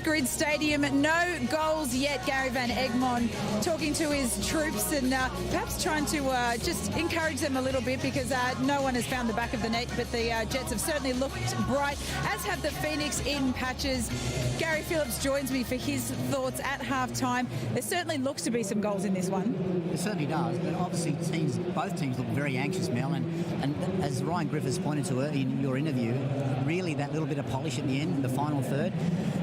Osgrid Stadium. No goals yet. Gary Van Egmond talking to his troops and perhaps trying to just encourage them a little bit because no one has found the back of the net, but the Jets have certainly looked bright, as have the Phoenix in patches. Gary Phillips joins me for his thoughts at half-time. There certainly looks to be some goals in this one. It certainly does, but obviously both teams look very anxious, Mel, and as Ryan Griffiths pointed to in your interview, really that little bit of polish at the end, the final third.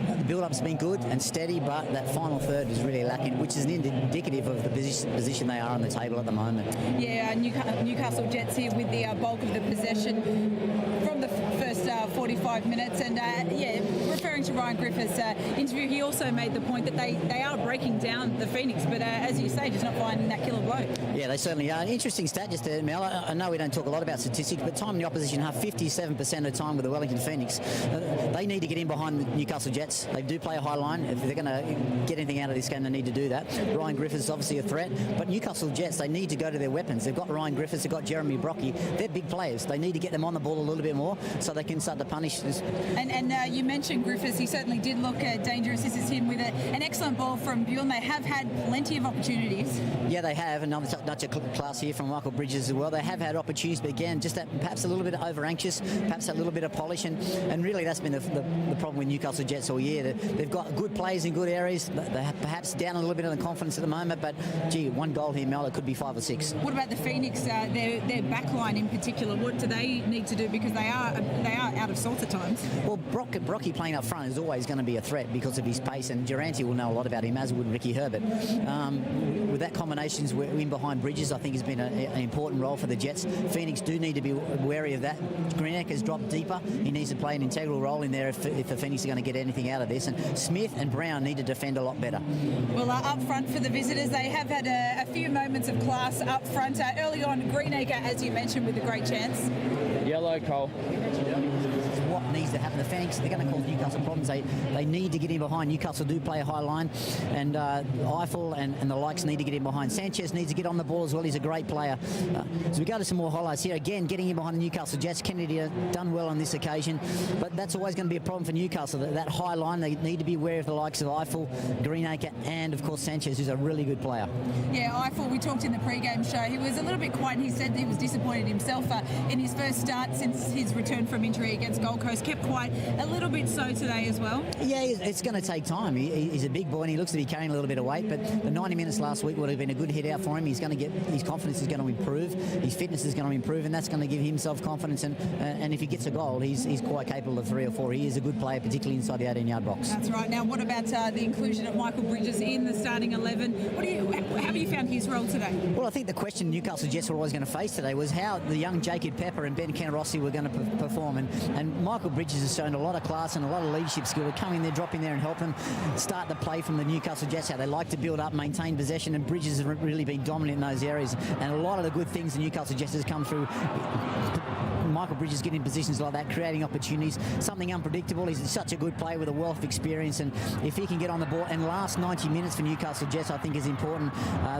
The build-up's been good and steady, but that final third is really lacking, which is indicative of the position they are on the table at the moment. Yeah, Newcastle Jets here with the bulk of the possession from the first 45 minutes. And, referring to Ryan Griffiths' interview, he also made the point that they are breaking down the Phoenix, but as you say, just not finding that killer blow. Yeah, they certainly are. An interesting stat just there, Mel. I know we don't talk a lot about statistics, but time in the opposition half, 57% of the time with the Wellington Phoenix. They need to get in behind the Newcastle Jets. They do play a high line. If they're going to get anything out of this game, they need to do that. Ryan Griffiths is obviously a threat, but Newcastle Jets, they need to go to their weapons. They've got Ryan Griffiths, they've got Jeremy Brockie. They're big players. They need to get them on the ball a little bit more so they can start to punish this. And you mentioned Griffiths. He certainly did look dangerous. This is him with an excellent ball from Bjorn. They have had plenty of opportunities. Yeah, they have. Another touch of class here from Michael Bridges as well. They have had opportunities, but again, just that perhaps a little bit over-anxious, perhaps a little bit of polish, and really that's been the problem with Newcastle Jets all year. They've got good players in good areas. They're perhaps down a little bit on the confidence at the moment, but gee, one goal here, Mel, it could be 5 or 6. What about the Phoenix? Their back line in particular, what do they need to do? Because they are out of sorts at times. Well, Brockie playing up front is always going to be a threat because of his pace, and Durante will know a lot about him, as would Ricky Herbert. With that combinations in behind Bridges, I think has been an important role for the Jets. Phoenix do need to be wary of that. Greenack has dropped deeper. He needs to play an integral role in there if the Phoenix are going to get anything out of this. And Smith and Brown need to defend a lot better. Well, up front for the visitors, they have had a few moments of class up front. Early on, Greenacre, as you mentioned, with a great chance. Yellow, Cole. What needs to happen? The Phoenix, they're going to cause Newcastle problems. They need to get in behind. Newcastle do play a high line, and Eiffel and the likes need to get in behind. Sanchez needs to get on the ball as well. He's a great player. So we go to some more highlights here. Again, getting in behind the Newcastle Jets. Kennedy done well on this occasion, but that's always going to be a problem for Newcastle. That high line, they need to be aware of the likes of Eiffel, Greenacre, and of course Sanchez, who's a really good player. Yeah, Eiffel, we talked in the pre-game show. He was a little bit quiet. He said he was disappointed himself in his first start since his return from injury against Gold Coast. Kept quiet, a little bit so today as well. Yeah, it's going to take time. He's a big boy and he looks to be carrying a little bit of weight, but the 90 minutes last week would have been a good hit out for him. He's going to get, his confidence is going to improve, his fitness is going to improve, and that's going to give him self-confidence, and if he gets a goal, he's quite capable of 3 or 4. He is a good player, particularly inside the 18-yard box. That's right. Now, what about the inclusion of Michael Bridges in the starting 11? How have you found his role today? Well, I think the question Newcastle Jets were always going to face today was how the young Jacob Pepper and Ben Kenarossi were going to perform, and Michael Bridges has shown a lot of class and a lot of leadership skill to come in there, drop in there and help them start the play from the Newcastle Jets, how they like to build up, maintain possession, and Bridges has really been dominant in those areas, and a lot of the good things the Newcastle Jets has come through. Michael Bridges getting in positions like that, creating opportunities, something unpredictable. He's such a good player with a wealth of experience, and if he can get on the ball, and last 90 minutes for Newcastle Jets I think is important.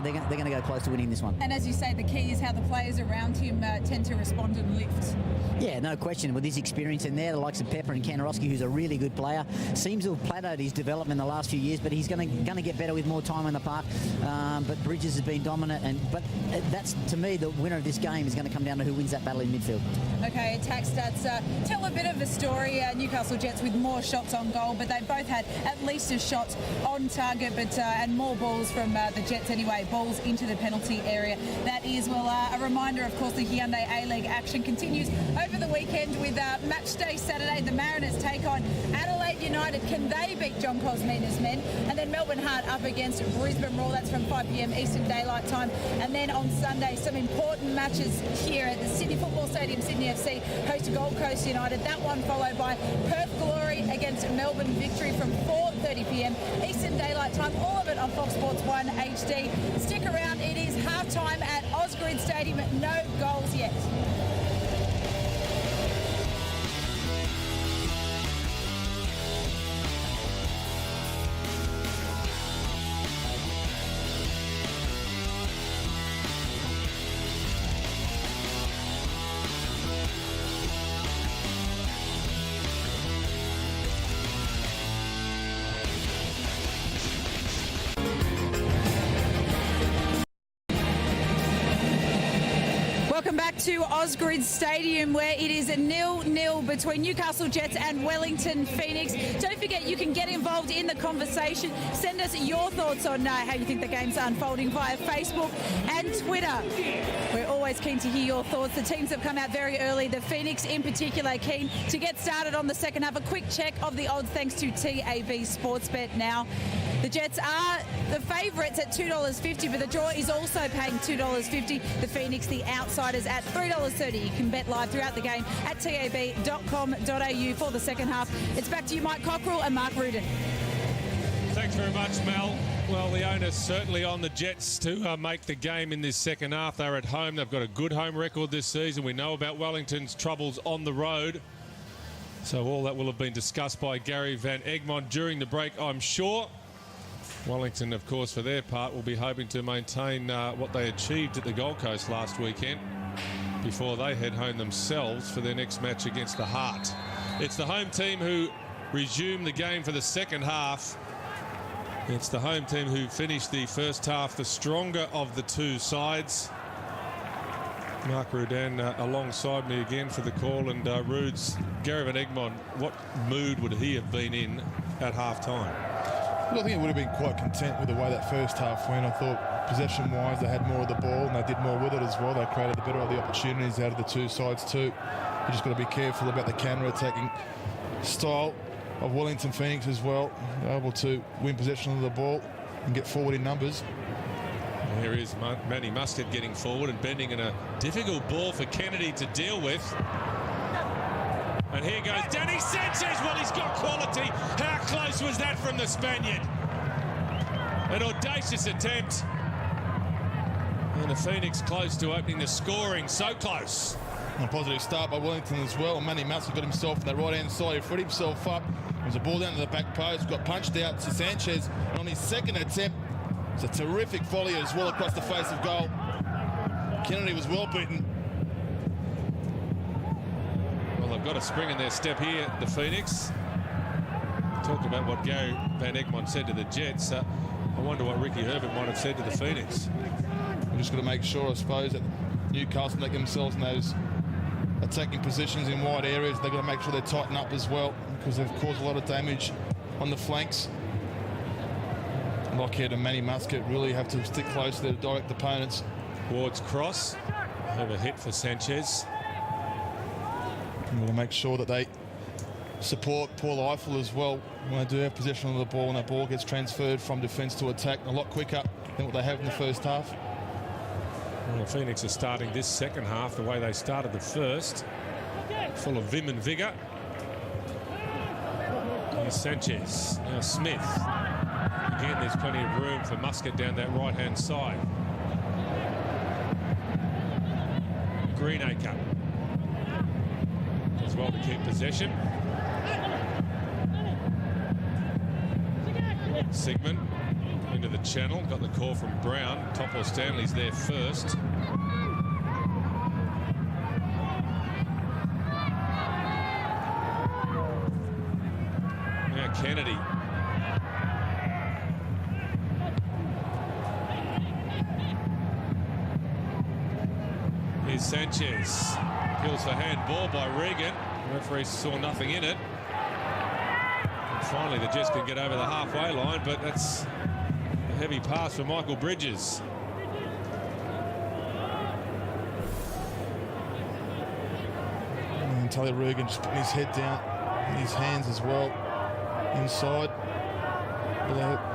They're going to go close to winning this one. And as you say, the key is how the players around him tend to respond and lift. Yeah, no question. With his experience in there, the likes of Pepper and Kanarowski, who's a really good player, seems to have plateaued his development in the last few years, but he's going to get better with more time in the park. But Bridges has been dominant, but that's, to me, the winner of this game is going to come down to who wins that battle in midfield. Okay, attack stats tell a bit of a story. Newcastle Jets with more shots on goal, but they both had at least a shot on target, and more balls from the Jets anyway, balls into the penalty area. That is, a reminder, of course, the Hyundai A-League action continues over the weekend with match day Saturday. The Mariners take on Adelaide United. Can they beat John Cosmina's men? And then Melbourne Heart up against Brisbane Roar. That's from 5 p.m. Eastern Daylight Time. And then on Sunday, some important matches here at the Sydney Football Stadium. Sydney FC host to Gold Coast United. That one followed by Perth Glory against Melbourne Victory from 4:30 p.m. Eastern Daylight Time. All of it on Fox Sports 1 HD. Stick around. It is half-time at Osgrid Stadium. No goals yet. Welcome back to Osgrid Stadium, where it is 0-0 between Newcastle Jets and Wellington Phoenix. Don't forget, you can get involved in the conversation. Send us your thoughts on how you think the game's unfolding via Facebook and Twitter. We're always keen to hear your thoughts. The teams have come out very early. The Phoenix in particular keen to get started on the second half. A quick check of the odds thanks to TAB Sportsbet now. The Jets are the favourites at $2.50, but the draw is also paying $2.50. The Phoenix, the outsiders, at $3.30. You can bet live throughout the game at tab.com.au for the second half. It's back to you, Mike Cockrell and Mark Rudin. Thanks very much, Mel. Well, the onus certainly on the Jets to make the game in this second half. They're at home. They've got a good home record this season. We know about Wellington's troubles on the road. So all that will have been discussed by Gary Van Egmond during the break, I'm sure. Wellington, of course, for their part, will be hoping to maintain what they achieved at the Gold Coast last weekend before they head home themselves for their next match against the Heart. It's the home team who resume the game for the second half. It's the home team who finished the first half the stronger of the two sides. Mark Rudin alongside me again for the call, and Rudes, Gary Van Egmond, what mood would he have been in at half-time? Well, I think it would have been quite content with the way that first half went. I thought possession-wise they had more of the ball and they did more with it as well. They created the better of the opportunities out of the two sides too. You just got to be careful about the counter-attacking style of Wellington Phoenix as well. They're able to win possession of the ball and get forward in numbers. Here is Manny Muscat getting forward and bending in a difficult ball for Kennedy to deal with. And here goes Danny Sanchez. Well, he's got quality. How close was that from the Spaniard? An audacious attempt. And the Phoenix close to opening the scoring. So close. And a positive start by Wellington as well. Manny Muscat got himself on the right-hand side. He freed himself up. There's a ball down to the back post. Got punched out to Sanchez. And on his second attempt, it's a terrific volley as well across the face of goal. Kennedy was well beaten. Well, they've got a spring in their step here, the Phoenix. Talked about what Gary Van Egmond said to the Jets. I wonder what Ricky Herbert might have said to the Phoenix. We're just got to make sure, I suppose, that Newcastle make themselves in those attacking positions in wide areas. They've got to make sure they tighten up as well, because they've caused a lot of damage on the flanks. Lockheed and Manny Muscat really have to stick close to their direct opponents. Ward's cross. Over hit for Sanchez. And we'll make sure that they support Paul Eiffel as well when they do have possession of the ball, and that ball gets transferred from defence to attack a lot quicker than what they have in the first half. Well, Phoenix are starting this second half the way they started the first. Full of vim and vigour. Here's Sanchez. Now Smith. Again, there's plenty of room for Muscat down that right-hand side. Greenacre as well to keep possession. Sigmund into the channel, got the call from Brown. Topor Stanley's there first. Now Kennedy. Here's Sanchez. Appeals for handball by Regan. The referee saw nothing in it. And finally, the Jets can get over the halfway line, but that's a heavy pass for Michael Bridges. And Tully Regan just putting his head down, and his hands as well, inside,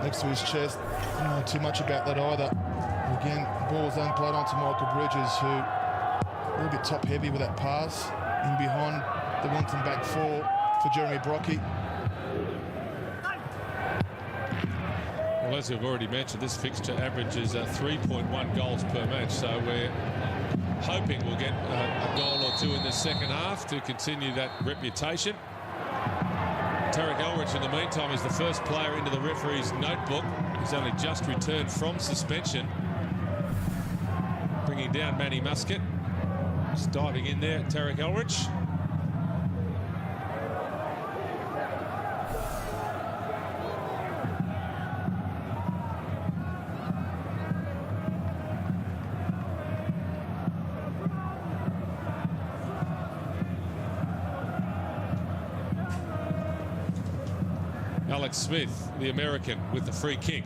next to his chest. I don't know too much about that either. Again, ball's then played on to Michael Bridges, who a little bit top heavy with that pass in behind the Wellington back four for Jeremy Brocky. Well, as we've already mentioned, this fixture averages 3.1 goals per match, so we're hoping we'll get a goal or two in the second half to continue that reputation. Tarek Elrich, in the meantime, is the first player into the referee's notebook. He's only just returned from suspension. Bringing down Manny Muscat. Just diving in there, Tarek Elrich. Alex Smith, the American, with the free kick.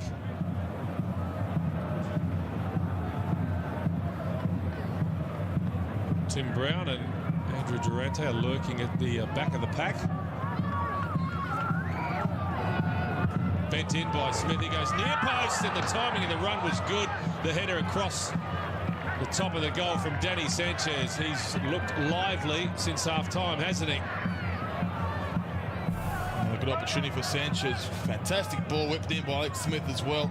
Tim Brown and Andrew Durante are lurking at the back of the pack. Bent in by Smith. He goes near post, and the timing of the run was good. The header across the top of the goal from Danny Sanchez. He's looked lively since half-time, hasn't he? A good opportunity for Sanchez. Fantastic ball whipped in by Alex Smith as well.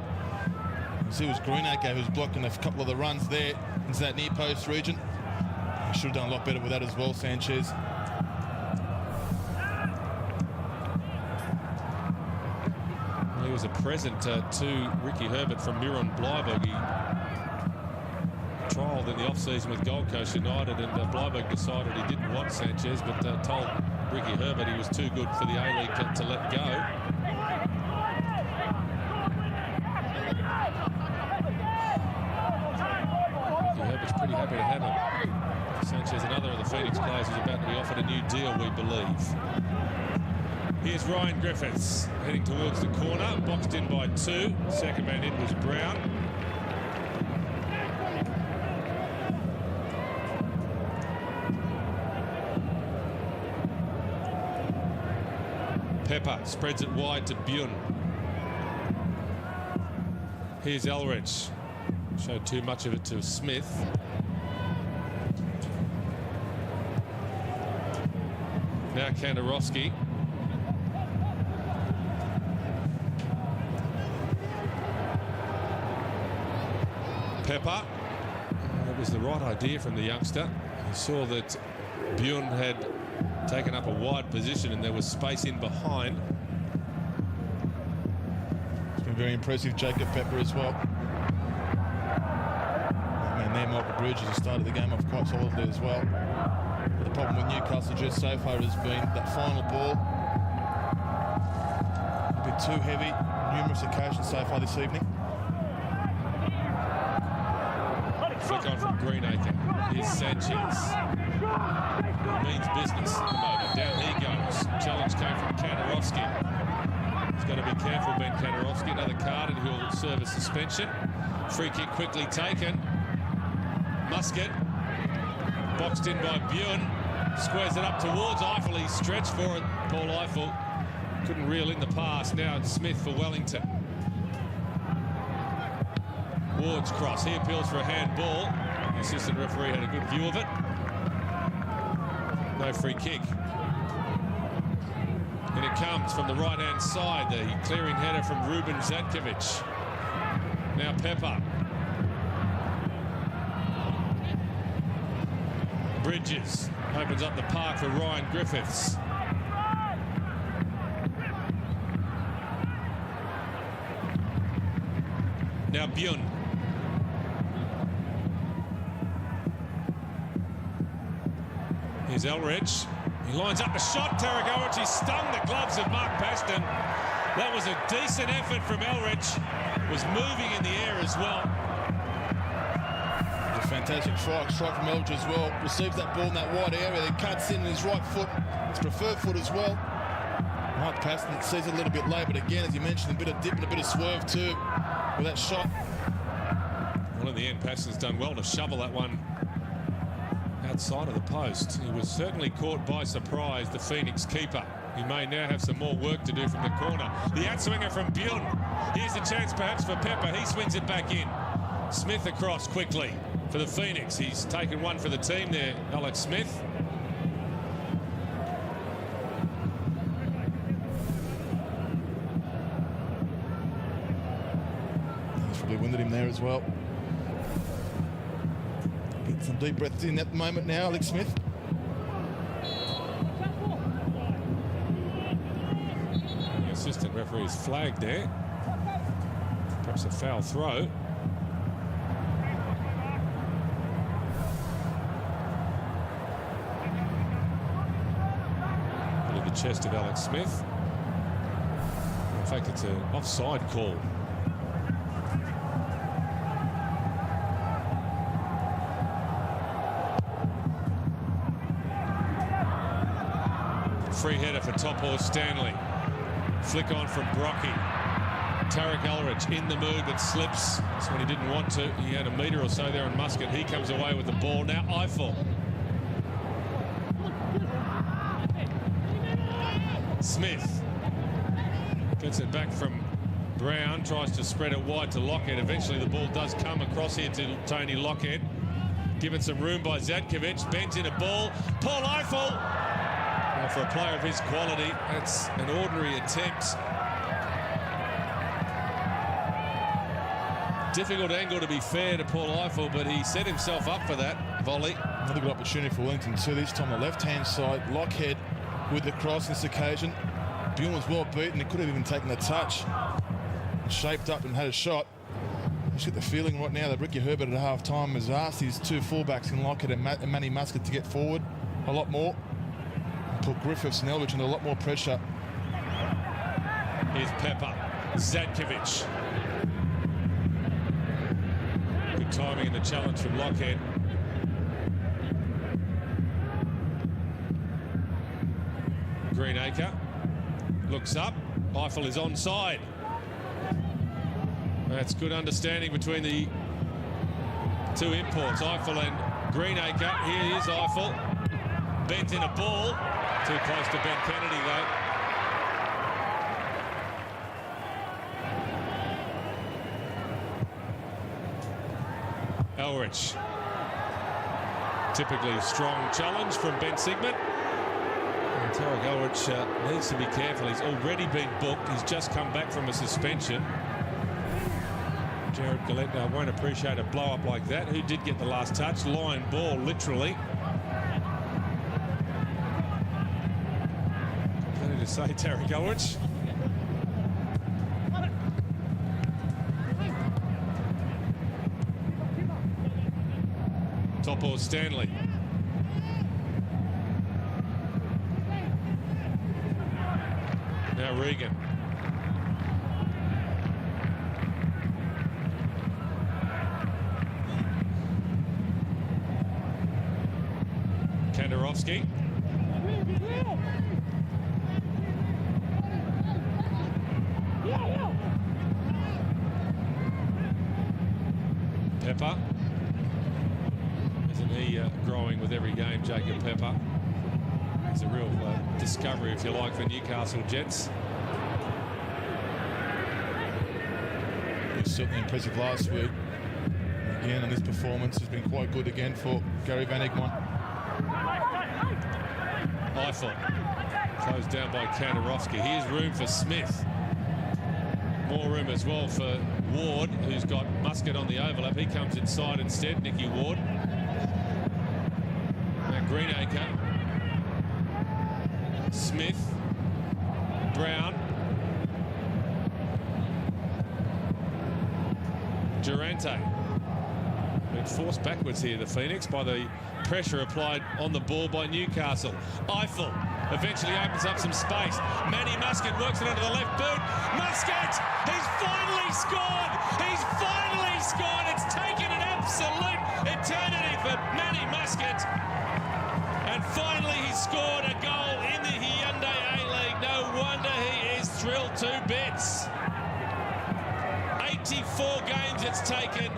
You see it was Greenacre who's blocking a couple of the runs there into that near post region. He should have done a lot better with that as well, Sanchez. He was a present to Ricky Herbert from Miron Bleiberg. He trialled in the off-season with Gold Coast United, and Bleiberg decided he didn't want Sanchez, but told Ricky Herbert he was too good for the A-League to let go. Ricky Herbert's pretty happy to have him. Sanchez, another of the Phoenix players, who's about to be offered a new deal, we believe. Here's Ryan Griffiths heading towards the corner, boxed in by two. Second man in was Brown. Pepper spreads it wide to Bune. Here's Elridge. Showed too much of it to Smith. Now Kandarowski. Pepper. It was the right idea from the youngster. He saw that Bune had taken up a wide position and there was space in behind. It's been very impressive, Jacob Pepper as well. Man, there, Michael Bridges has started the game off quite solidly as well. But the problem with Newcastle just so far has been that final ball. A bit too heavy, numerous occasions so far this evening. Flick on from Greenacre. Here's Sanchez. Means business at the moment. Down he goes. Challenge came from Kandarowski. He's got to be careful, Ben Kandarowski. Another card and he'll serve a suspension. Free kick quickly taken. Musket. Boxed in by Bune. Squares it up towards Eiffel. He stretched for it. Paul Eiffel couldn't reel in the pass. Now it's Smith for Wellington. Ward's cross. He appeals for a handball. The assistant referee had a good view of it. No free kick. And it comes from the right-hand side. The clearing header from Ruben Zatkovic. Now Pepper. Bridges opens up the park for Ryan Griffiths. Now Bune. Here's Elridge. He lines up the shot. Tarragowicz, he stung the gloves of Mark Paston. That was a decent effort from Elridge. Was moving in the air as well. A fantastic strike from Elridge as well. Receives that ball in that wide area, then cuts in his right foot, his preferred foot as well. Mark Paston sees it a little bit late, but again, as you mentioned, a bit of dip and a bit of swerve too with that shot. Well, in the end, Paston's done well to shovel that one outside of the post. He was certainly caught by surprise, the Phoenix keeper. He may now have some more work to do from the corner. The outswinger from Bune. Here's a chance perhaps for Pepper. He swings it back in. Smith across quickly for the Phoenix. He's taken one for the team there, Alex Smith. He's probably winded him there as well. Getting some deep breaths in at the moment now, Alex Smith. The assistant referee's flagged there. Perhaps a foul throw. Into the chest of Alex Smith. In fact, it's an offside call. Free header for Top Horse Stanley. Flick on from Brocky. Tarek Ulrich in the mood but slips. That's when he didn't want to. He had a metre or so there on Muscat. He comes away with the ball. Now Eiffel. Smith gets it back from Brown. Tries to spread it wide to Lockhead. Eventually the ball does come across here to Tony Lockhead. Given some room by Zadkovic. Bent in a ball. Paul Eiffel. Now for a player of his quality, that's an ordinary attempt. Difficult angle, to be fair, to Paul Eiffel, but he set himself up for that volley. Another good opportunity for Wellington too. This time the left-hand side. Lockhead with the cross this occasion. Bjorn's well beaten. He could have even taken the touch. Shaped up and had a shot. Just get the feeling right now that Ricky Herbert at half-time has asked his two fullbacks in Lockhead and Manny Muscat to get forward a lot more. And put Griffiths and Eldridge under a lot more pressure. Here's Pepper. Zadkovic. Good timing in the challenge from Lockhead. Greenacre looks up. Eiffel is onside. That's good understanding between the two imports, Eiffel and Greenacre. Here is Eiffel. Bent in a ball. Too close to Ben Kennedy, though. Elrich. Typically a strong challenge from Ben Sigmund. And Tarek Elrich needs to be careful. He's already been booked. He's just come back from a suspension. Jared Galetta won't appreciate a blow-up like that. Who did get the last touch? Line ball, literally. Plenty to say, Tarek Elrich. Topo Stanley. Now Regan. Kandarovsky. Pepper. Isn't he growing with every game, Jacob Pepper? He's a real discovery, if you like, for Newcastle Jets. He was certainly impressive last week. Again, and this performance has been quite good again for Gary Van Egmond. Eiffel closed down by Kandarovsky. Here's room for Smith. More room as well for Ward, who's got Muscat on the overlap. He comes inside instead, Nicky Ward. Now Greenacre. Smith. Brown. Durante. Been forced backwards here, the Phoenix, by the pressure applied on the ball by Newcastle. Eiffel eventually opens up some space. Manny Muscat works it under the left boot. Muscat! He's finally scored! He's finally scored! It's taken an absolute eternity for Manny Muscat. And finally he scored a goal in the Hyundai A-League. No wonder he is thrilled to bits. 84 games it's taken,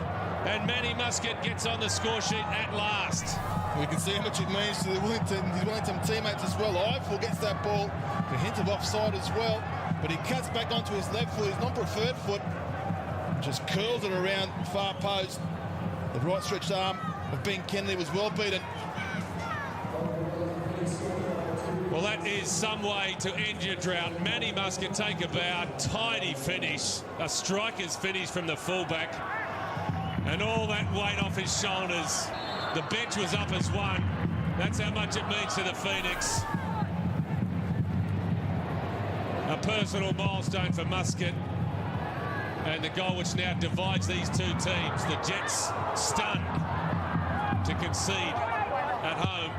and Manny Muscat gets on the score sheet at last. We can see how much it means to his Wellington teammates as well. Eiffel gets that ball, a hint of offside as well, but he cuts back onto his left foot, his non-preferred foot, just curls it around far post. The right stretched arm of Ben Kennedy was well beaten. Well, that is some way to end your drought. Manny Muscat take a bow, tidy finish, a striker's finish from the fullback, and all that weight off his shoulders. The bench was up as one. That's how much it means to the Phoenix. A personal milestone for Muscat, and the goal which now divides these two teams. The Jets stunned to concede at home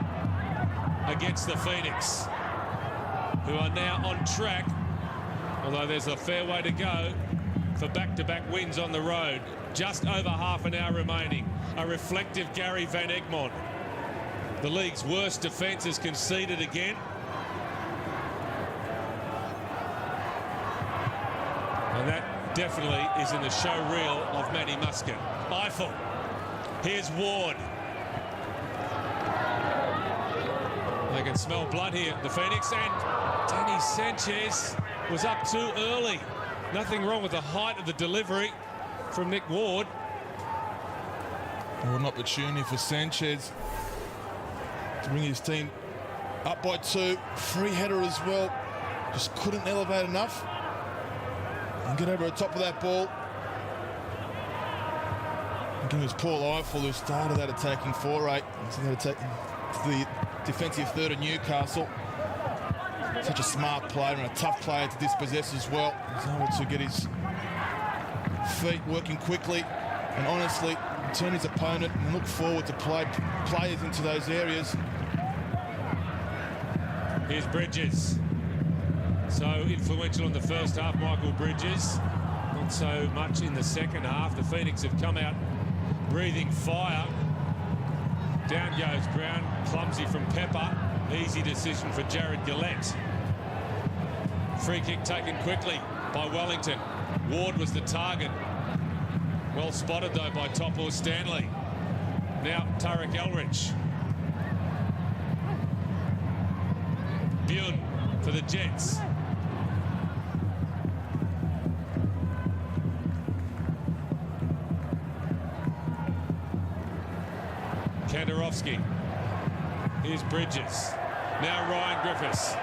against the Phoenix, who are now on track, although there's a fair way to go, for back-to-back wins on the road. Just over half an hour remaining. A reflective Gary Van Egmond. The league's worst defence is conceded again. And that definitely is in the show reel of Matty Muscat. Eiffel. Here's Ward. They can smell blood here, the Phoenix, and Danny Sanchez was up too early. Nothing wrong with the height of the delivery from Nick Ward. Well, an opportunity for Sanchez to bring his team up by 2. Free header as well. Just couldn't elevate enough and get over the top of that ball. Again, it was Paul Eiffel who started that attacking 4-8. So going to take the defensive third of Newcastle. Such a smart player and a tough player to dispossess as well. He's able to get his feet working quickly and honestly turn his opponent and look forward to players into those areas. Here's Bridges. So influential in the first half, Michael Bridges. Not so much in the second half. The Phoenix have come out breathing fire. Down goes Brown, clumsy from Pepper. Easy decision for Jared Gillette. Free kick taken quickly by Wellington. Ward was the target. Well spotted though by Topor Stanley. Now Tarek Elrich. Bune for the Jets. Kandarovski. Here's Bridges. Now Ryan Griffiths.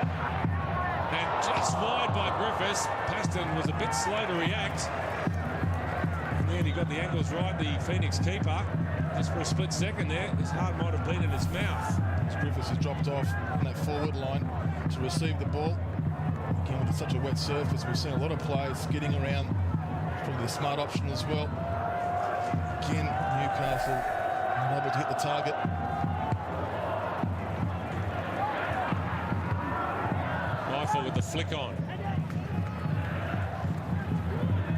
And just wide by Griffiths. Paston was a bit slow to react. In the end, he got the angles right, the Phoenix keeper. Just for a split second there, his heart might have been in his mouth. As Griffiths has dropped off on that forward line to receive the ball. Again, with such a wet surface, we've seen a lot of players skidding around. Probably the smart option as well. Again, Newcastle unable to hit the target. Eiffel with the flick on.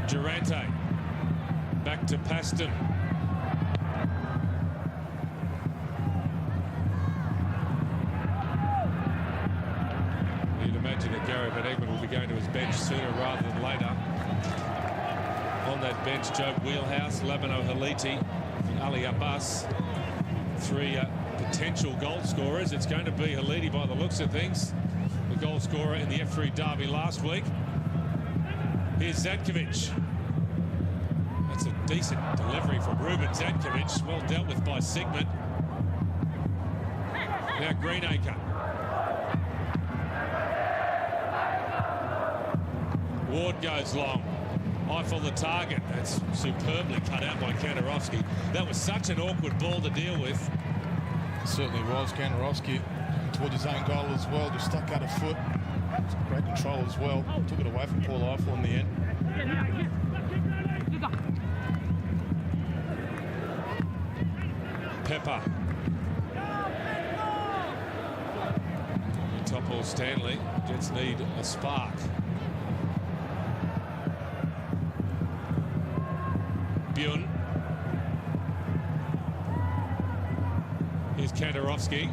Durante. Back to Paston. You'd imagine that Gary Van Egmond will be going to his bench sooner rather than later. On that bench, Joe Wheelhouse, Labano Haliti, and Ali Abbas. 3 potential goal scorers. It's going to be Haliti by the looks of things. The goal scorer in the F3 derby last week. Here's Zadkovic. That's a decent delivery from Ruben Zadkovic. Well dealt with by Sigmund. Now Greenacre. Ward goes long. Eiffel the target. That's superbly cut out by Kandarovski. That was such an awkward ball to deal with. It certainly was. Kandarovski towards his own goal as well. Just stuck out a foot. Great control as well. Took it away from Paul Eiffel in the end. Pepper. Topor Stanley. Jets need a spark. Bune. Here's Kandarovski.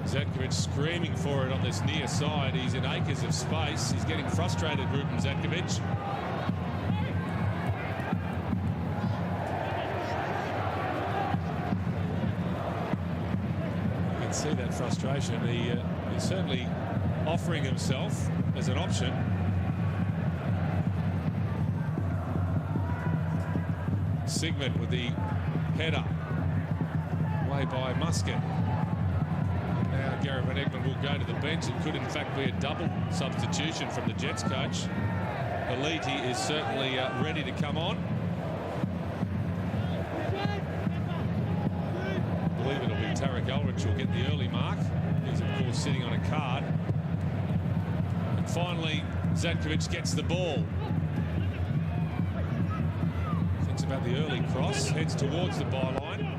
Zadkovic screaming for it on this near side. He's in acres of space. He's getting frustrated, Ruben Zadkovic. You can see that frustration. He's certainly offering himself as an option. Sigmund with the header. Way by Muscat. Now Gary Van Egmond will go to the bench. It could in fact be a double substitution from the Jets coach. Haliti is certainly ready to come on. I believe it'll be Tarek Elrich who'll get the early mark. He's of course sitting on a card. And finally Zadkovic gets the ball. Thinks about the early cross, heads towards the byline.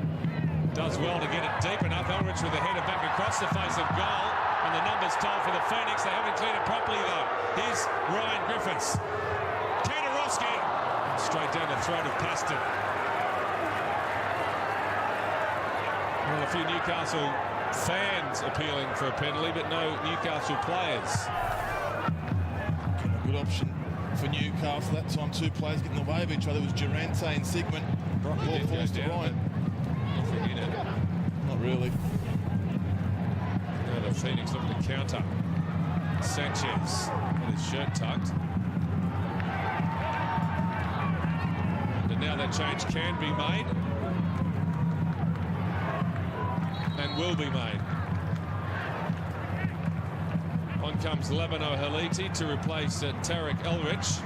Does well to get it deep enough. Elrich with the header back across the face of goal. And the numbers told for the Phoenix. They haven't cleared it properly though. Here's Ryan Griffiths. Kandarovski. Straight down the throat of Paston. Well, a few Newcastle fans appealing for a penalty, but no Newcastle players. A good option for Newcastle. That time, two players getting in the way of each other. It was Durante and Sigmund. Ball falls to Ryan. Nothing in it. Not really. Now the Phoenix looking to counter. Sanchez with his shirt tucked. And now that change can be made. And will be made. On comes Labano Haliti to replace Tarek Elrich.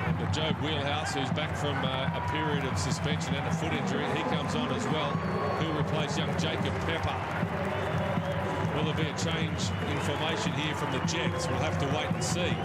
And Joe Wheelhouse, who's back from a period of suspension and a foot injury, he comes on as well. He'll replace young Jacob Pepper. Will there be a change in formation here from the Jets? We'll have to wait and see.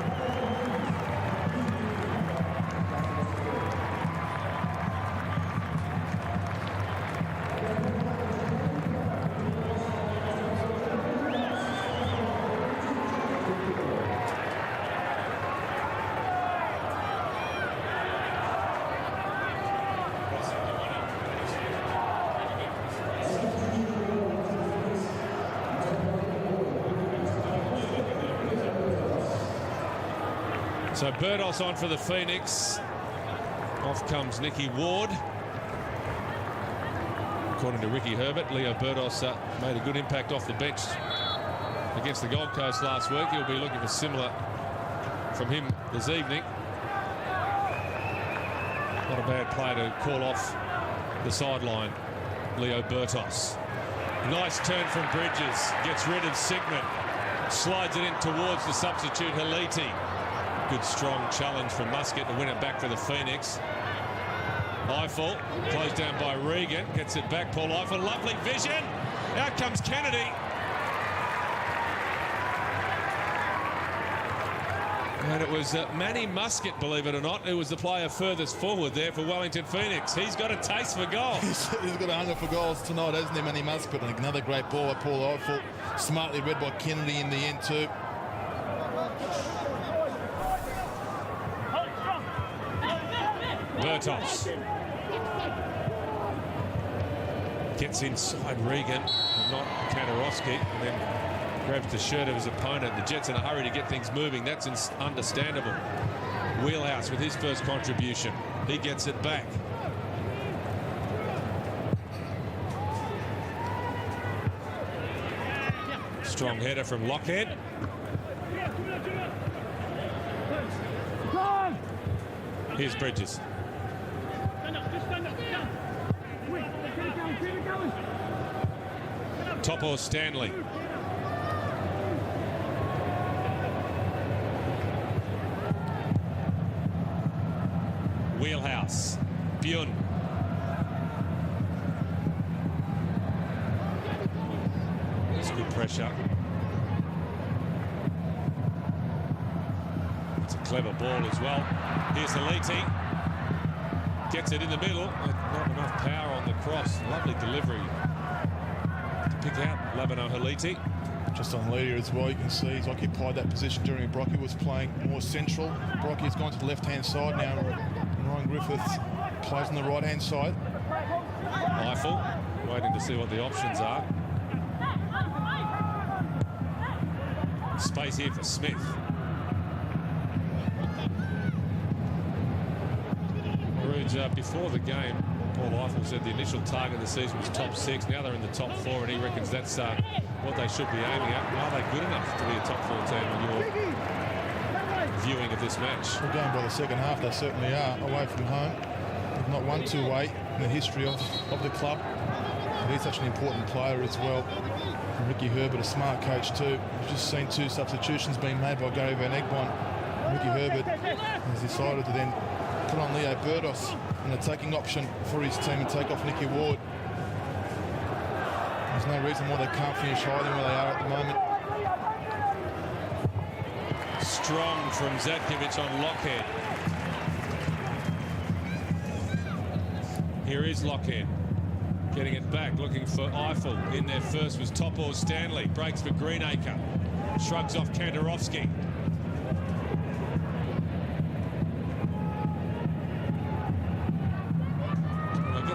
So Burdos on for the Phoenix. Off comes Nicky Ward. According to Ricky Herbert, Leo Burdos made a good impact off the bench against the Gold Coast last week. He'll be looking for similar from him this evening. Not a bad play to call off the sideline, Leo Burtos. Nice turn from Bridges. Gets rid of Sigmund. Slides it in towards the substitute Haliti. Good strong challenge from Muscat to win it back for the Phoenix. Eiffel closed down by Regan, gets it back. Paul Eiffel, lovely vision. Out comes Kennedy. And it was Manny Muscat, believe it or not, who was the player furthest forward there for Wellington Phoenix. He's got a taste for goals. He's got a hunger for goals tonight, hasn't he, Manny Muscat? And another great ball by Paul Eiffel. Smartly read by Kennedy in the end too. Burtos gets inside Regan, not Kantarowski, and then grabs the shirt of his opponent. The Jets in a hurry to get things moving. That's understandable. Wheelhouse with his first contribution. He gets it back. Strong header from Lockhead. Here's Bridges. Topo Stanley. Wheelhouse. Bjorn. That's good pressure. It's a clever ball as well. Here's Haliti. Gets it in the middle. Not enough power on the cross. Lovely delivery to pick out Labano Haliti. Just on Leader as well, you can see he's occupied that position during Brocky was playing more central. Brocky's gone to the left-hand side now. Ryan Griffiths plays on the right-hand side. Eiffel waiting to see what the options are. Space here for Smith. Before the game, Paul Eiffel said the initial target of the season was top 6. Now they're in the top 4, and he reckons that's what they should be aiming at. Are they good enough to be a top 4 team in your viewing of this match? Well, going by the second half, they certainly are. Away from home, they've not won 2 away in the history of the club. But he's such an important player as well. And Ricky Herbert, a smart coach too. We've just seen 2 substitutions being made by Gary Van Egmond. Ricky Herbert has decided to then put on Leo Burdos, an attacking option for his team, and take off Nicky Ward. There's no reason why they can't finish higher than where they are at the moment. Strong from Zatkovic on Lockhead. Here is Lockhead. Getting it back, looking for Eiffel. In there first was Topo Stanley. Breaks for Greenacre. Shrugs off Kantarowski.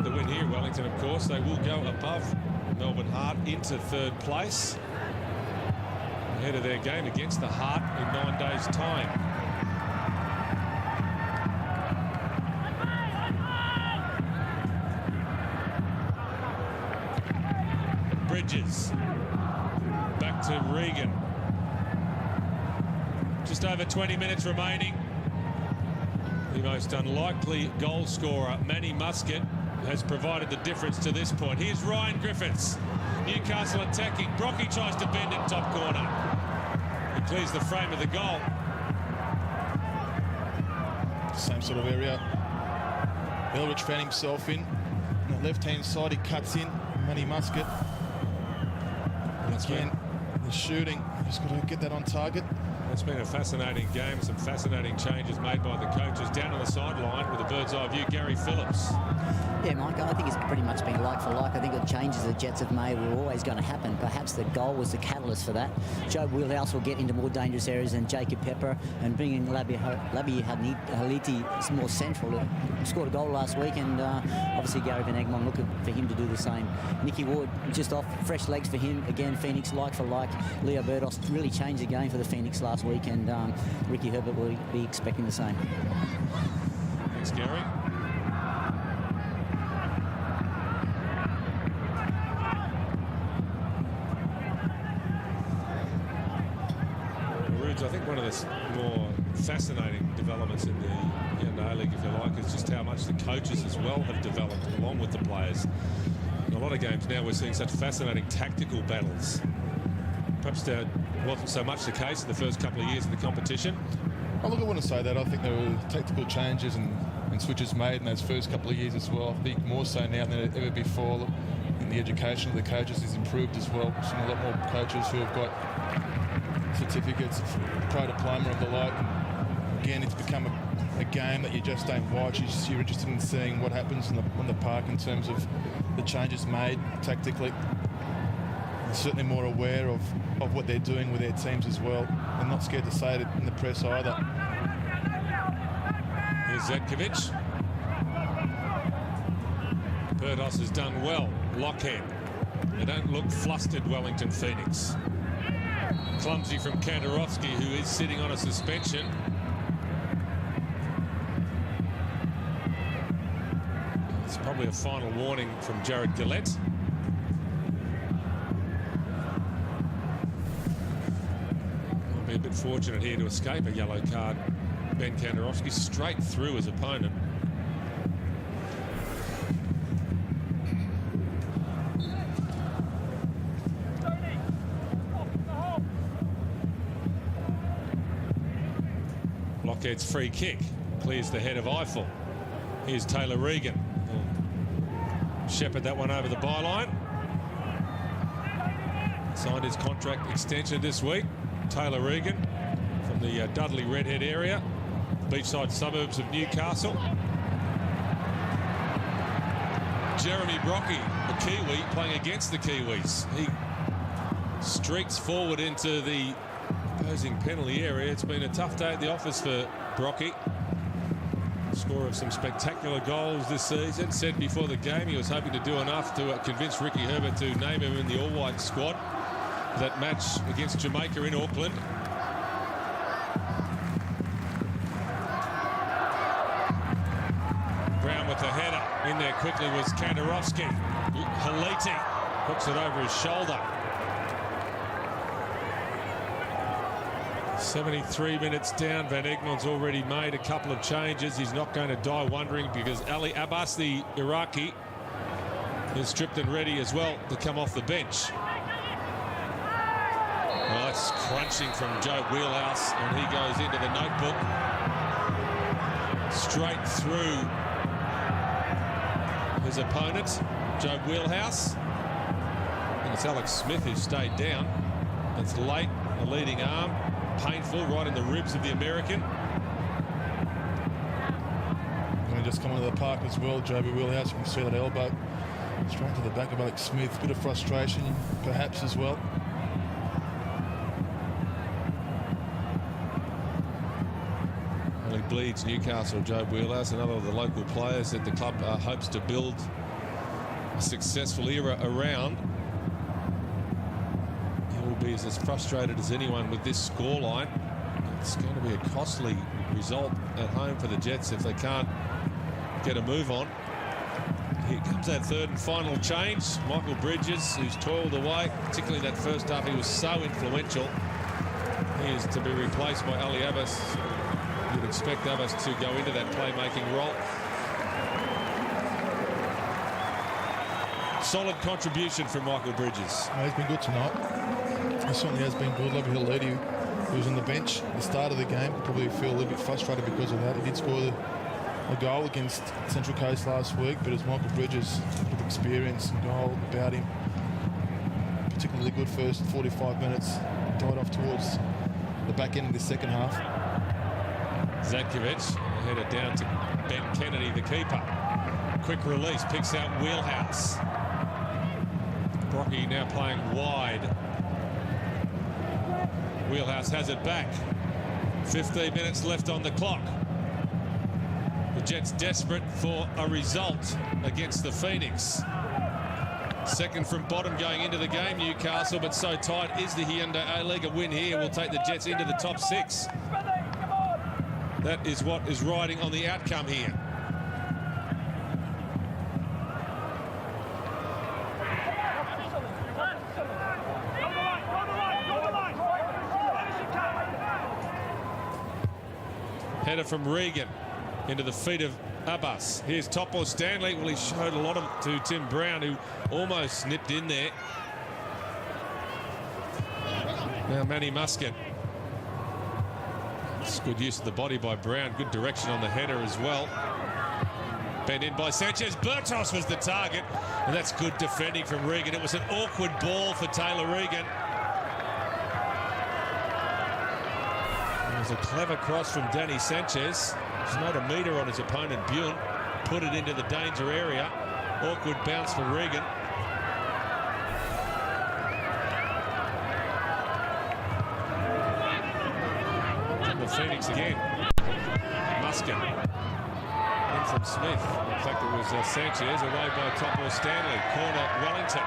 The win here, Wellington, of course. They will go above Melbourne Heart into 3rd place. ahead of their game against the Heart in 9 days' time. Bridges. Back to Regan. Just over 20 minutes remaining. The most unlikely goal scorer, Manny Muscat, has provided the difference to this point. Here's Ryan Griffiths. Newcastle attacking. Brocky tries to bend it top corner. He clears the frame of the goal. Same sort of area Eldridge found himself in. On the left-hand side, he cuts in. Manny Muscat. And again, the shooting. Just got to get that on target. It's been a fascinating game. Some fascinating changes made by the coaches. Down on the sideline with a bird's eye view, Gary Phillips. Yeah, Mike, I think it's pretty much been like for like. I think the changes the Jets have made were always going to happen. Perhaps the goal was the catalyst for that. Joe Wheelhouse will get into more dangerous areas than Jacob Pepper, and bringing Labi Haliti more central. Scored a goal last week, and obviously Gary Van Egmond looking for him to do the same. Nicky Ward just off, fresh legs for him. Again, Phoenix like for like. Leo Burdos really changed the game for the Phoenix last week, and Ricky Herbert will be expecting the same. Thanks, Gary. I think one of the more fascinating developments in the A-League, if you like, is just how much the coaches as well have developed along with the players. In a lot of games now we're seeing such fascinating tactical battles. Perhaps that wasn't so much the case in the first couple of years of the competition. Oh, look, I want to say that. I think there were tactical changes and switches made in those first couple of years as well. I think more so now than ever before. In the education of the coaches has improved as well. We've seen a lot more coaches who have got certificates of pro diploma of the like. Again, it's become a game that you just don't watch. You're interested in seeing what happens on the park in terms of the changes made tactically. They're certainly more aware of what they're doing with their teams as well. They're not scared to say it in the press either. Here's Zetkovic. Burdos has done well. Lockhead. They don't look flustered, Wellington Phoenix. Clumsy from Kandarovski, who is sitting on a suspension. It's probably a final warning from Jared Gillette. Might be a bit fortunate here to escape a yellow card. Ben Kandarovski straight through his opponent. Lockhead's free kick clears the head of Eiffel. Here's Taylor Regan. Shepherd that one over the byline. Signed his contract extension this week. Taylor Regan from the Dudley Redhead area, beachside suburbs of Newcastle. Jeremy Brocky, a Kiwi, playing against the Kiwis. He streaks forward into the opposing penalty area. It's been a tough day at the office for Brocky. Scorer of some spectacular goals this season. Said before the game he was hoping to do enough to convince Ricky Herbert to name him in the all-white squad. That match against Jamaica in Auckland. Brown with the header. In there quickly was Kandarovski. Haliti hooks it over his shoulder. 73 minutes down. Van Egmond's already made a couple of changes. He's not going to die wondering because Ali Abbas, the Iraqi, is stripped and ready as well to come off the bench. Nice crunching from Joe Wheelhouse, and he goes into the notebook. Straight through his opponent, Joe Wheelhouse. I think it's Alex Smith who stayed down. It's late, the leading arm. Painful, right in the ribs of the American. And just coming to the park as well, Joby Wheelhouse. You can see that elbow straight to the back of Alex Smith. Bit of frustration, perhaps, as well. Well, he bleeds Newcastle, Joe Wheelhouse, another of the local players that the club hopes to build a successful era around. He will be as frustrated as anyone with this scoreline. It's going to be a costly result at home for the Jets if they can't get a move on. Here comes that third and final change. Michael Bridges, who's toiled away, particularly that first half, he was so influential. He is to be replaced by Ali Abbas. You'd expect Abbas to go into that playmaking role. Solid contribution from Michael Bridges. He's been good tonight. He certainly has been good. Lovely lady who was on the bench at the start of the game. Probably feel a little bit frustrated because of that. He did score a goal against Central Coast last week, but as Michael Bridges with experience and goal about him, particularly good first 45 minutes, died off towards the back end of the second half. Zatkovic headed down to Ben Kennedy, the keeper. Quick release, picks out Wheelhouse. Brocky now playing wide. Wheelhouse has it back. 15 minutes left on the clock. The Jets desperate for a result against the Phoenix. Second from bottom going into the game, Newcastle, but so tight is the Hyundai A-League. A win here will take the Jets into the top 6. That is what is riding on the outcome here. Header from Regan into the feet of Abbas. Here's Topo Stanley. Well, he showed a lot of it to Tim Brown, who almost nipped in there. Now Manny Muscat. It's good use of the body by Brown. Good direction on the header as well. Bent in by Sanchez. Bertos was the target. And that's good defending from Regan. It was an awkward ball for Taylor Regan. It was a clever cross from Danny Sanchez. He's made a metre on his opponent, Bjorn. Put it into the danger area. Awkward bounce for Regan. And the Phoenix again. Muscat. In from Smith. In fact, it was Sanchez away by Topo Stanley. Corner Wellington.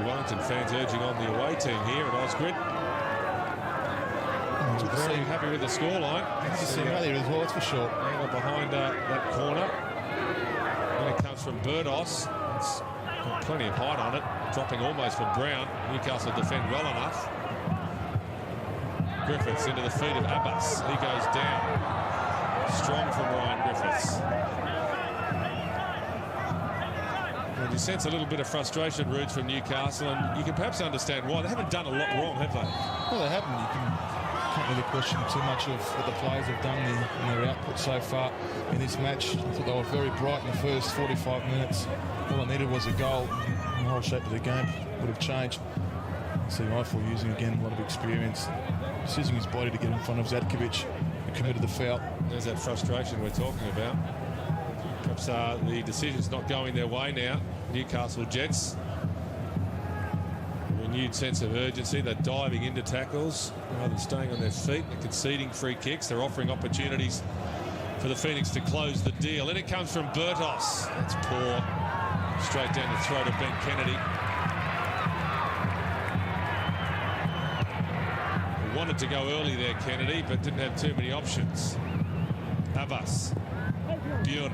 Wellington fans urging on the away team here at Osgrid. Very happy with the scoreline. You see earlier as well, that's for sure. Angle behind that corner. Then it comes from Bertos. It's got plenty of height on it, dropping almost from Brown. Newcastle defend well enough. Griffiths into the feet of Abbas. He goes down. Strong from Ryan Griffiths. You sense a little bit of frustration, Roots, from Newcastle, and you can perhaps understand why. They haven't done a lot wrong, have they? Well, they haven't. You can't really question too much of what the players have done in their output so far in this match. I thought they were very bright in the first 45 minutes. All they needed was a goal, and the whole shape of the game would have changed. See Eiffel using, again, a lot of experience. Just using his body to get in front of Zatkovic, who committed the foul. There's that frustration we're talking about. Perhaps the decision's not going their way now. Newcastle Jets. A renewed sense of urgency. They're diving into tackles rather than staying on their feet. They're conceding free kicks. They're offering opportunities for the Phoenix to close the deal. And it comes from Bertos. That's poor. Straight down the throat of Ben Kennedy. Wanted to go early there, Kennedy, but didn't have too many options. Abbas. Bjorn.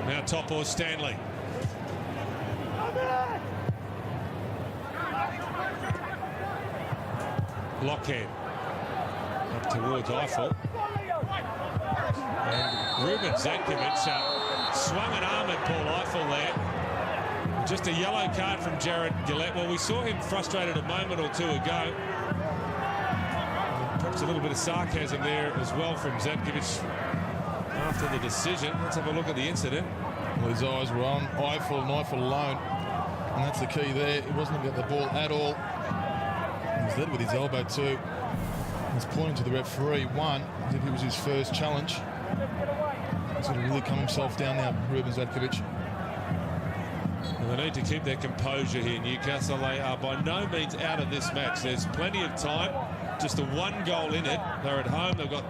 Now Topo Stanley. Lockhead. Up towards Eiffel. And Ruben Zatkovic swung an arm at Paul Eiffel there. Just a yellow card from Jared Gillette. Well, we saw him frustrated a moment or two ago. Perhaps a little bit of sarcasm there as well from Zatkovic after the decision. Let's have a look at the incident. Well, his eyes were on Eiffel and Eiffel alone. And that's the key there. He wasn't looking at the ball at all. He was led with his elbow too. He was pointing to the referee. One, as if it was his first challenge. He's going to really calm himself down now, Ruben Zatkovic. And they need to keep their composure here, Newcastle. They are by no means out of this match. There's plenty of time. Just a one goal in it. They're at home. They've got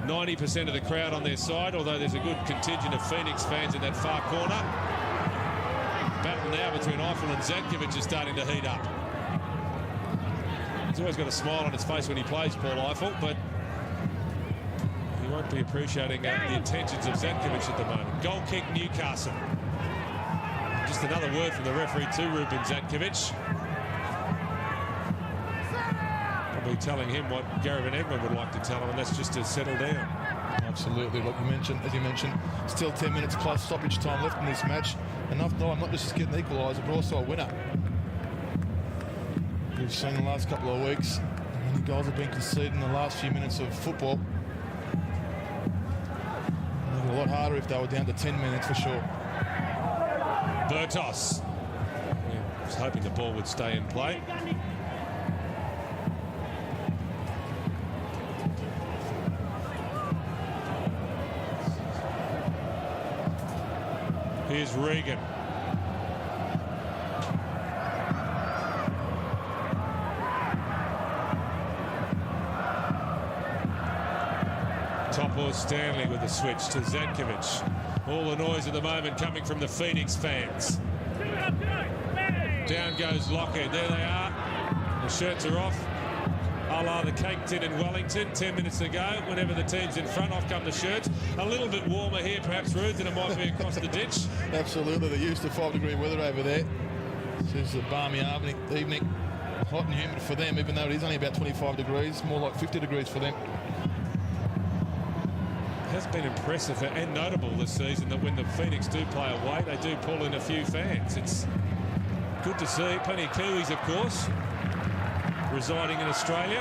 90% of the crowd on their side, although there's a good contingent of Phoenix fans in that far corner. Battle now between Eiffel and Zatkovic is starting to heat up. He's always got a smile on his face when he plays, Paul Eiffel, but he won't be appreciating the intentions of Zatkovic at the moment. Goal kick, Newcastle. Just another word from the referee to Ruben Zatkovic. Probably telling him what Gary Van Egmond would like to tell him, and that's just to settle down. Absolutely, like you mentioned, as you mentioned, still 10 minutes plus stoppage time left in this match. Enough time not just to get an equaliser, but also a winner. We've seen the last couple of weeks, how many goals have been conceded in the last few minutes of football. It'd be a lot harder if they were down to 10 minutes for sure. Bertos. Yeah, was hoping the ball would stay in play. Here's Regan. Topo Stanley with the switch to Zatkovic. All the noise at the moment coming from the Phoenix fans. Down goes Lockhead. There they are. The shirts are off. A la the cake tin in Wellington 10 minutes ago. Whenever the team's in front, off come the shirts. A little bit warmer here, perhaps, Ruth, than it might be across the ditch. Absolutely. They're used to 5-degree weather over there. It's a balmy evening. Hot and humid for them, even though it is only about 25 degrees. More like 50 degrees for them. It has been impressive and notable this season that when the Phoenix do play away, they do pull in a few fans. It's good to see. Plenty of Kiwis, of course, residing in Australia.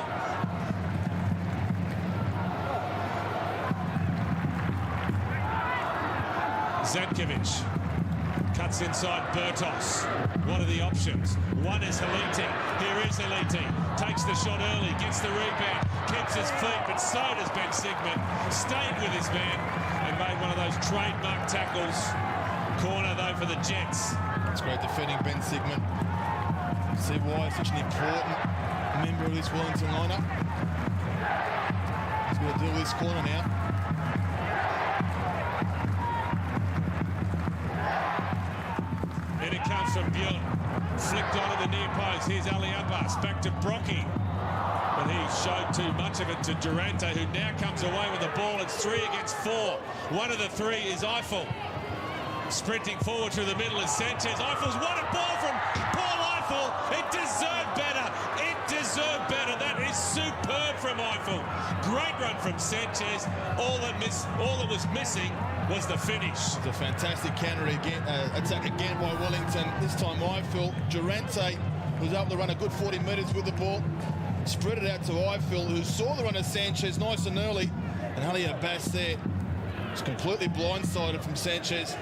Zatkovic cuts inside Bertos. What are the options? One is Haliti. Here is Haliti. Takes the shot early, gets the rebound, keeps his feet, but so does Ben Sigmund. Stayed with his man and made one of those trademark tackles. Corner, though, for the Jets. It's great defending Ben Sigmund. See why he's such an important member of this Wellington lineup. He's got to deal with this corner now. In it comes from Bjorn. Flicked onto the near post. Here's Ali Abbas. Back to Brocky. But he showed too much of it to Durante, who now comes away with the ball. It's 3 against 4. One of the 3 is Eiffel. Sprinting forward through the middle is Sanchez. Eiffel's won a ball from Paul Eiffel. It deserved better. It deserved better. That is superb from Eiffel. Great run from Sanchez. All that was missing was the finish. It's a fantastic counter attack again by Wellington. This time Eiffel. Durante was able to run a good 40 metres with the ball. Spread it out to Eiffel, who saw the run of Sanchez nice and early. And Ali Abbas there was completely blindsided from Sanchez.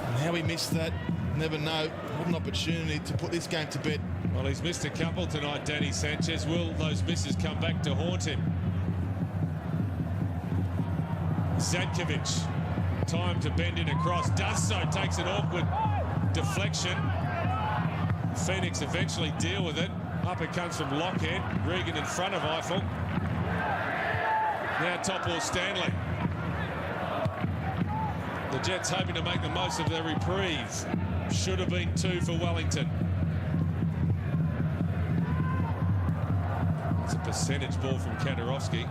And how he missed that, never know. What an opportunity to put this game to bed. Well, he's missed a couple tonight, Danny Sanchez. Will those misses come back to haunt him? Zatkovic, time to bend in across. Does so, takes an awkward deflection. Phoenix eventually deal with it. Up it comes from Lockhead. Regan in front of Eiffel. Now Topor Stanley. The Jets hoping to make the most of their reprieve. Should have been 2 for Wellington. It's a percentage ball from Kantarowski.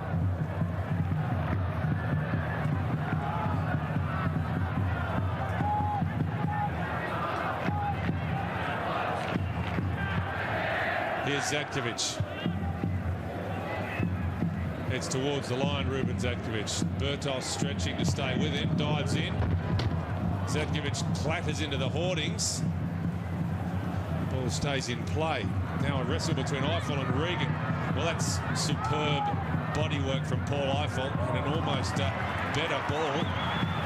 Here's Zatkovic. Heads towards the line, Ruben Zatkovic. Bertos stretching to stay with him, dives in. Zatkovic clatters into the hoardings. Ball stays in play. Now a wrestle between Eiffel and Regan. Well, that's superb bodywork from Paul Eiffel and an almost better ball.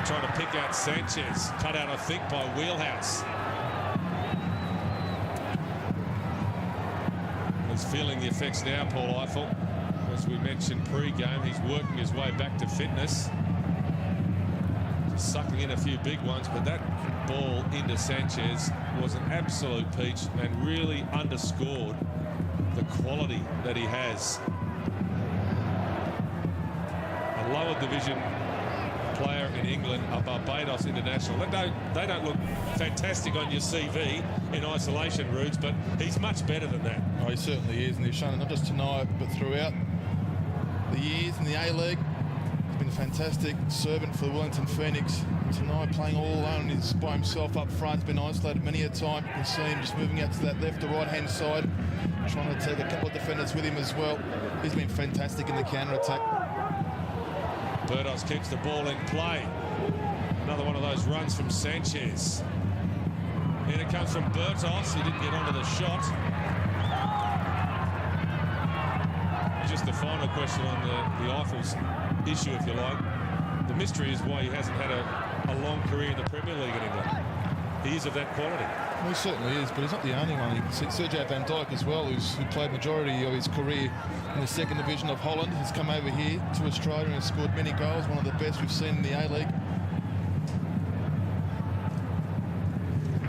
Trying to pick out Sanchez. Cut out, I think, by Wheelhouse. He's feeling the effects now, Paul Eiffel. As we mentioned pre-game, he's working his way back to fitness. sucking in a few big ones, but that ball into Sanchez was an absolute peach and really underscored the quality that he has. A lower division player in England, a Barbados international. They don't look fantastic on your CV in isolation, Roots, but he's much better than that. Oh, he certainly is, and he's shown it not just tonight, but throughout the years in the A-League. He's been a fantastic servant for the Wellington Phoenix. Tonight, playing all alone, he's by himself up front. He's been isolated many a time. You can see him just moving out to that left or right-hand side, trying to take a couple of defenders with him as well. He's been fantastic in the counter-attack. Burdos keeps the ball in play. Another one of those runs from Sanchez. In it comes from Burtos. He didn't get onto the shot. Just the final question on the Eiffels issue, if you like. The mystery is why he hasn't had a long career in the Premier League in England. He is of that quality. Well, he certainly is, but he's not the only one. You can see Sergio Van Dijk as well, who played majority of his career in the second division of Holland. He's come over here to Australia and has scored many goals, one of the best we've seen in the A-League.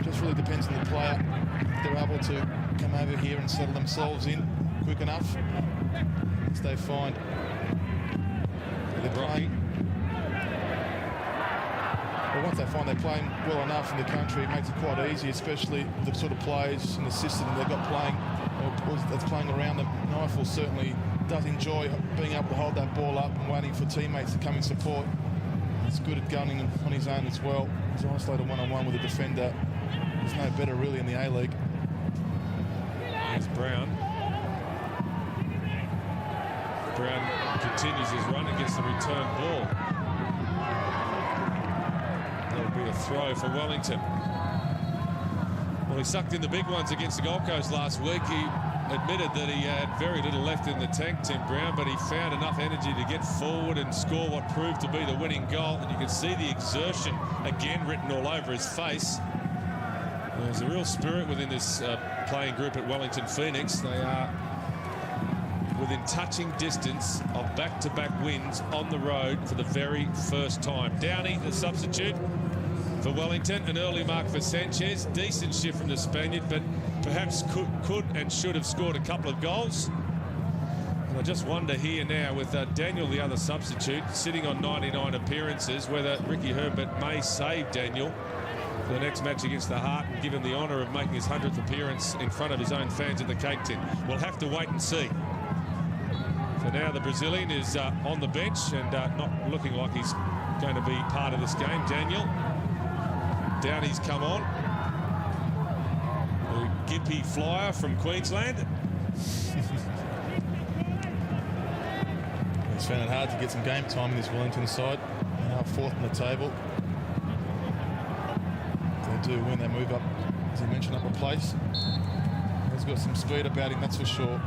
Just really depends on the player. If they're able to come over here and settle themselves in quick enough, stay fine. They're playing. But once they find they're playing well enough in the country, it makes it quite easy, especially the sort of players in the system they've got playing, or that's playing around them. Eiffel certainly does enjoy being able to hold that ball up and waiting for teammates to come in support. He's good at gunning on his own as well. He's isolated one-on-one with a defender. There's no better really in the A-League. Here's Brown. Brown continues his run and gets the return ball. That'll be a throw for Wellington. Well, he sucked in the big ones against the Gold Coast last week. He admitted that he had very little left in the tank, Tim Brown, but he found enough energy to get forward and score what proved to be the winning goal. And you can see the exertion again written all over his face. There's a real spirit within this playing group at Wellington Phoenix. They are within touching distance of back-to-back wins on the road for the very first time. Downey, the substitute for Wellington, an early mark for Sanchez. Decent shift from the Spaniard, but perhaps could and should have scored a couple of goals. And I just wonder here now with Daniel, the other substitute, sitting on 99 appearances, whether Ricky Herbert may save Daniel for the next match against the Heart and give him the honour of making his 100th appearance in front of his own fans at the Cake Tin. We'll have to wait and see. So now the Brazilian is on the bench and not looking like he's going to be part of this game. Daniel. Downey's come on. The Gimpy flyer from Queensland. He's found it hard to get some game time in this Wellington side. Now fourth on the table. If they do win, they move up, as you mentioned, up a place. He's got some speed about him, that's for sure.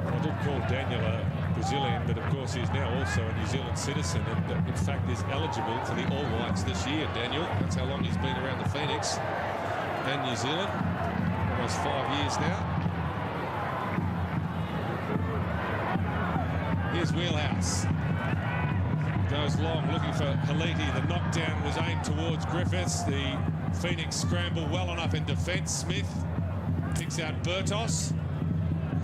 I did call Daniel a Brazilian, but of course he's now also a New Zealand citizen and in fact is eligible for the All Whites this year, Daniel. That's how long he's been around the Phoenix and New Zealand. Almost 5 years now. Here's Wheelhouse. Goes long, looking for Haliti. The knockdown was aimed towards Griffiths. The Phoenix scramble well enough in defence. Smith picks out Burtos.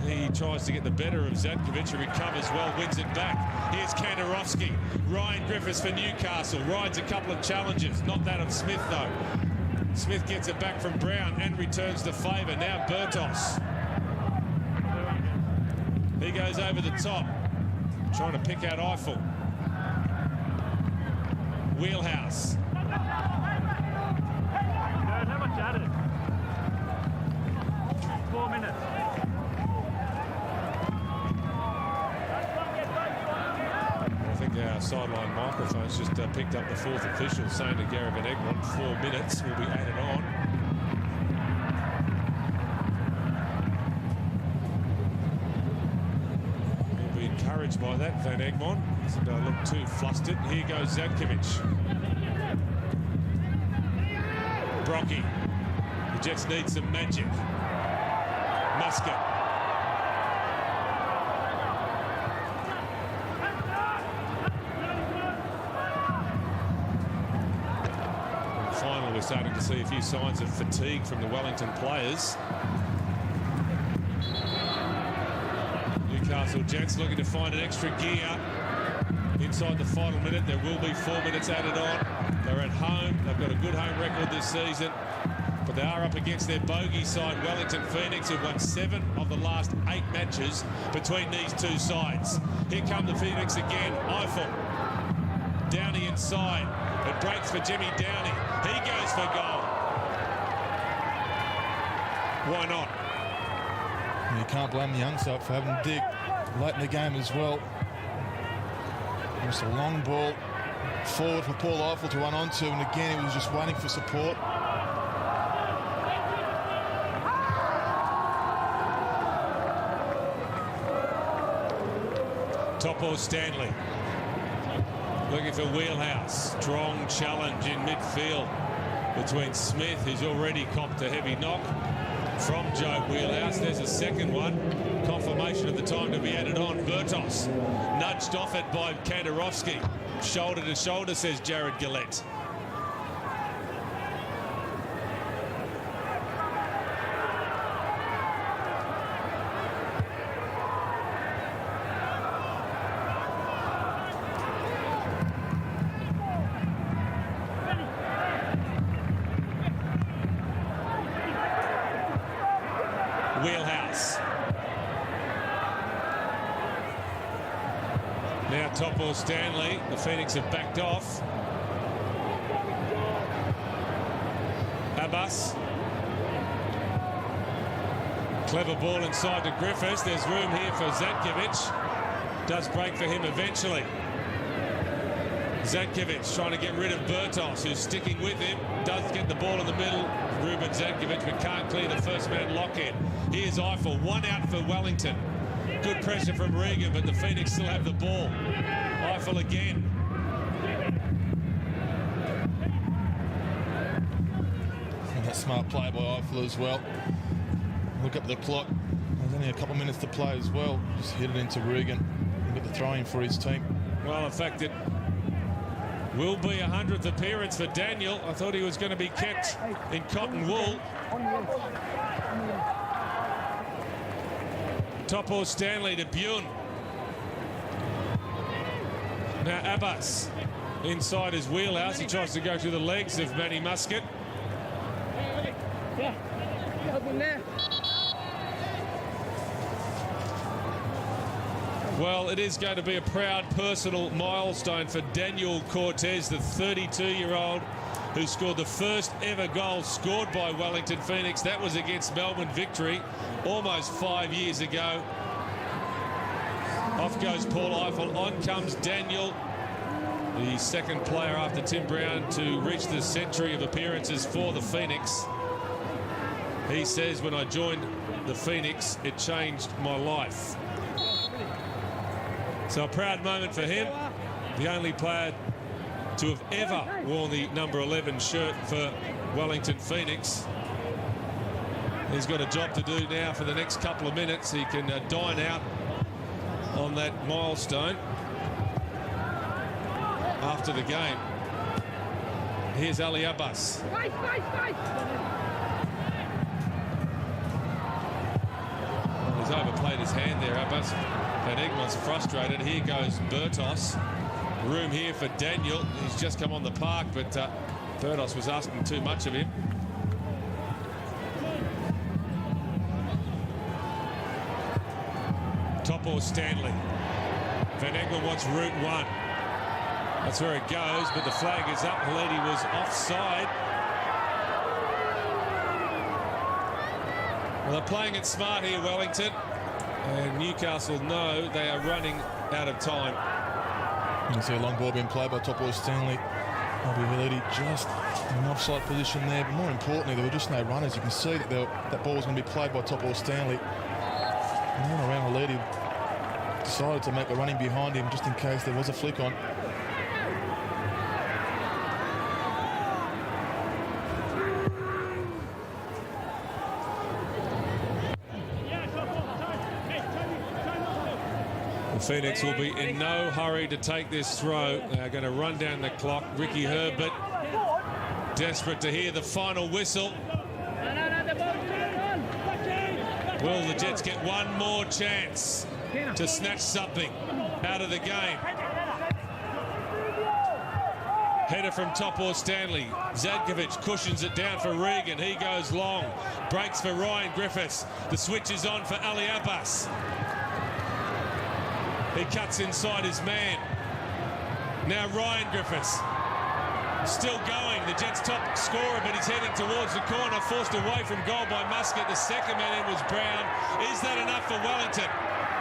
He tries to get the better of Zadkovic, who recovers well, wins it back. Here's Kandarovski. Ryan Griffiths for Newcastle. Rides a couple of challenges. Not that of Smith, though. Smith gets it back from Brown and returns the favour. Now Burtos. He goes over the top, trying to pick out Eiffel. Wheelhouse. How much added? 4 minutes. I think our sideline microphones just picked up the fourth official saying to Gary Van Egmond 4 minutes will be added on. He'll be encouraged by that, Van Egmond. Doesn't look too flustered. Here goes Zadkovic. Brocky. The Jets need some magic. Muscat. we're starting to see a few signs of fatigue from the Wellington players. Newcastle Jets looking to find an extra gear inside the final minute. There will be 4 minutes added on. They're at home. They've got a good home record this season, but they are up against their bogey side, Wellington Phoenix, who've won 7 of the last 8 matches between these two sides. Here come the Phoenix again. Eiffel. Downey inside. It breaks for Jimmy Downey. He goes for goal. Why not? You can't blame the young side for having to dig late in the game as well. Just a long ball forward for Paul Eiffel to run onto, and again he was just waiting for support. Topo Stanley looking for Wheelhouse. Strong challenge in midfield between Smith, who's already copped a heavy knock from Joe Wheelhouse. There's a second one. Confirmation of the time to be added on. Bertos nudged off it by Kandarovski. Shoulder to shoulder, says Jared Gillette. Wheelhouse. Now Topo Stanley. The Phoenix have backed off. Abbas. Clever ball inside to Griffiths. There's room here for Zatkiewicz. Does break for him eventually. Zatkiewicz trying to get rid of Bertos, who's sticking with him. Does get the ball in the middle. Ruben Zatkiewicz, but can't clear the first man lock-in. Here's Eiffel. 1 out for Wellington. Good pressure from Regan, but the Phoenix still have the ball. Eiffel again. And that smart play by Eiffel as well. Look up the clock. There's only a couple of minutes to play as well. Just hit it into Regan and get the throw-in for his team. Well, in fact, it will be a 100th appearance for Daniel. I thought he was going to be kept in cotton wool. Topo Stanley to Bune. Now Abbas inside his Wheelhouse. He tries to go through the legs of Manny Muscat. Well, it is going to be a proud personal milestone for Daniel Cortez, the 32-year-old who scored the first ever goal scored by Wellington Phoenix. That was against Melbourne Victory almost 5 years ago. Off goes Paul Eiffel. On comes Daniel, the second player after Tim Brown to reach the century of appearances for the Phoenix. He says, when I joined the Phoenix, it changed my life. So a proud moment for him. The only player to have ever worn the number 11 shirt for Wellington Phoenix. He's got a job to do now for the next couple of minutes. He can dine out on that milestone after the game. Here's Ali Abbas. He's overplayed his hand there, Abbas. Van Egmont's frustrated. Here goes Bertos. Room here for Daniel. He's just come on the park, but Bertos was asking too much of him. Topo Stanley. Van Egmont wants route 1. That's where it goes, but the flag is up. Haledi was offside. Well, they're playing it smart here, Wellington. And Newcastle know they are running out of time. You can see a long ball being played by Topo Stanley. Haledi just in an offside position there, but more importantly, there were just no runners. You can see that that ball was going to be played by Topo Stanley. And then around Haledi decided to make a running behind him just in case there was a flick on. Phoenix will be in no hurry to take this throw. They're going to run down the clock. Ricky Herbert Desperate to hear the final whistle. Will the Jets get one more chance to snatch something out of the game? Header from Topor Stanley. Zadkovic cushions it down for Regan. He goes long. Breaks for Ryan Griffiths. The switch is on for Ali Abbas. He cuts inside his man. Now Ryan Griffiths. Still going. The Jets' top scorer, but he's heading towards the corner. Forced away from goal by Muscat. The second man in was Brown. Is that enough for Wellington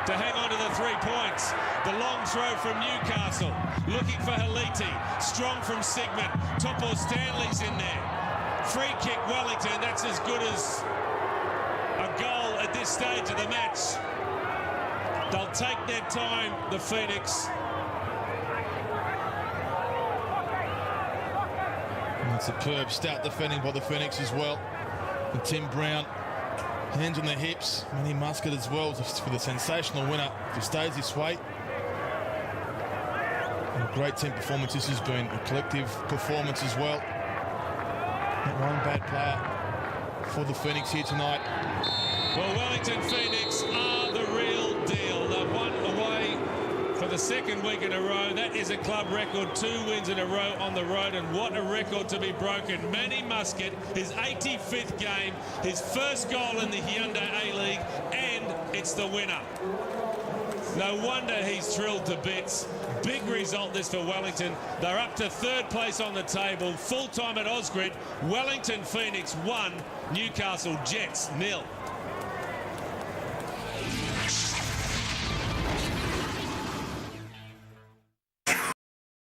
to hang on to the 3 points? The long throw from Newcastle. Looking for Haliti. Strong from Sigmund. Topor Stanley's in there. Free kick Wellington. That's as good as a goal at this stage of the match. They'll take their time, the Phoenix. And superb stout defending by the Phoenix as well. And Tim Brown, hands on the hips. Manny Muscat as well for the sensational winner. If he stays this way. And a great team performance. This has been a collective performance as well. Not one bad player for the Phoenix here tonight. Well, Wellington Phoenix are the real deal. They've won away for the second week in a row. That is a club record, 2 wins in a row on the road, and what a record to be broken. Manny Muscat, his 85th game, his first goal in the Hyundai A-League, and it's the winner. No wonder he's thrilled to bits. Big result this for Wellington. They're up to 3rd place on the table. Full time at Osgrid. Wellington Phoenix 1, Newcastle Jets 0.